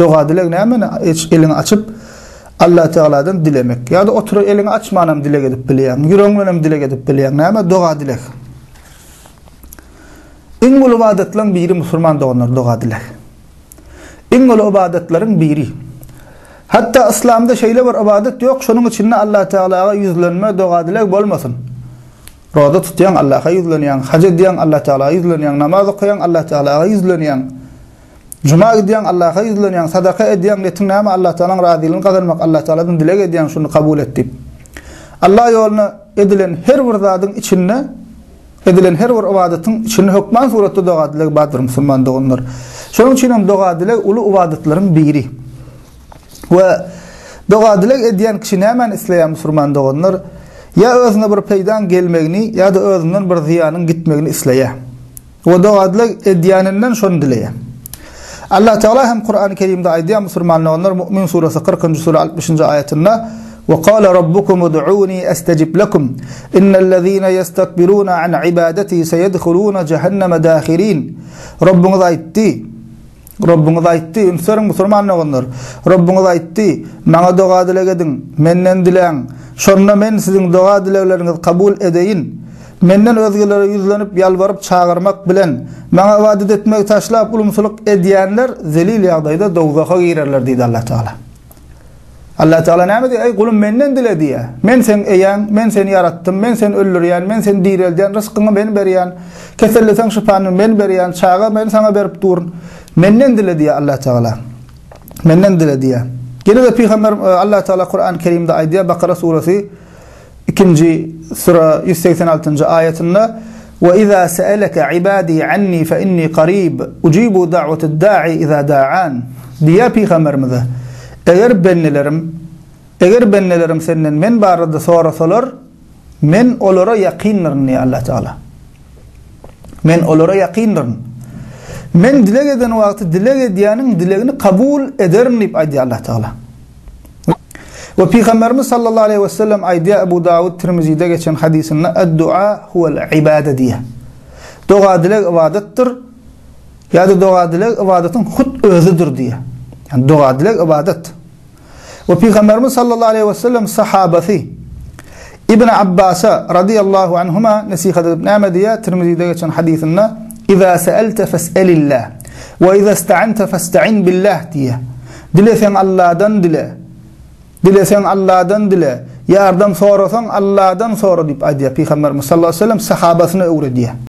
Doğa dilek näme? Elini açıp Allah Teala'dan dilemek. Ya da oturup elini açmanam dilek edip bileyen, yüreğinle dilek edip bileyen näme? Doğa dilek. İň ulu ibadetlerin biri musulman doğanlar doğa dilek. İň ulu ibadetlerin biri. Hatta İslam'da şeyle bir ibadet yok, şunun içinde Allah Teala'ya yüzlenme doğa dilek bolmasın. Roza tutayan Allah'a yüzleniyen, hac ediyen Allah Teala'ya yüzleniyen, namaz okuyan Allah Teala'ya yüzleniyen, cuma gidiyen Allah'a yüzleniyen, sadaka ediyen, netin näme Allah Teala'nın razılığını kazanmak, Allah Teala'dan dilek ediyen şunu kabul etdi. Allah yoluna edilen her bir zadın içinde, edilen her bir ibadetin içinde hükman suretde doğa dilek badır musulman doğanlar. Şunun için doğa dilek ulu ibadetlerin biri. Ve doğa dilek ediyen kişi näme isleyen musulman doğanlar, ya özüne bir peydan gelmegini ya da özünden bir ziyanın gitmegini isleye. O doğa dilek ediyaninden şunu dileye. Allah Teala hem Kur'an-ı Kerim'de aydiyen musulmanlar Mü'min suresi 40. sure 60. ayetinde وَقَالَ رَبُّكُمُ دُعُونِي أَسْتَجِبْ لَكُمْ إِنَّ الَّذ۪ينَ يَسْتَكْبِرُونَ عَنْ عِبَادَتِي سَيَدْخُلُونَ جَهَنَّمَ دَاخِر۪ينَ Rabbiniz aytti. Rabbiniz aytti. Ünsörün musulmanlar. Rabbiniz aytti. Mana doğa dilek edin. Menden dileyin. Şonna men sizin doğa dileklerinizi kabul edeyin. Menden özgelere yüzlenip yalvarıp çağırmak bilen, mana ibadet etmek taşlap ulumsuluk ediyenler zelil ýagdaýda dowgaha girerler diýdi Allah Teala. Allah Teala näme diýdi? Ey kulum menden dile diýe. Men sen eýän, men seni yarattım, men sen öldürýän, men sen direlden, rızkyňy men berýän, kesellesen şifany men berýän, çağa men sana berip durun. Menden dile diýe Allah Teala. Menden dile diýe. Gene de Peygamber Allah Teala Kur'an-ı Kerim'de aydiye Bakara suresi 2. sura 186. ayetinde وَإِذَا سَأَلَكَ عِبَادِي عَنِّي فَإِنِّي قَرِيبٌ أُجِيبُ دَعْوَةَ الدَّاعِ إِذَا دَعَانِ diye Peygamberimize eğer bennelerim senden men barada sorasalar men olara yakinlerim diye Allah Teala. Men olara yakinlerim. Men dilek eden wagty dilek ediyanin dilegini kabul ederim diýip aýdy Allah Teala. Ve Peygamberimiz sallallahu aleyhi ve sellem aydiye Ebu Davud Tirmizi'de geçen hadisinde "Ed-du'a huvel ibade" diye. Doğa dilek ibadettir. Ya da doğa dilek ibadetin hut özüdür diye. Yani doğa dilek ibadet. Ve Peygamberimiz sallallahu aleyhi ve sellem sahabesi İbn Abbas'a radıyallahu anhuma nasihat edip näme diye Tirmizi'de geçen hadisinde "İza sa'alte fes'elillah ve iza ista'ante festa'in billah" diye. Dilesen Allah'dan dile. Dilesen Allah'dan dile. Yardım sorasan Allah'dan sora diýip aýdy Peygamberimiz sallallahu aleyhi ve sellem sahabasına öwrediýär.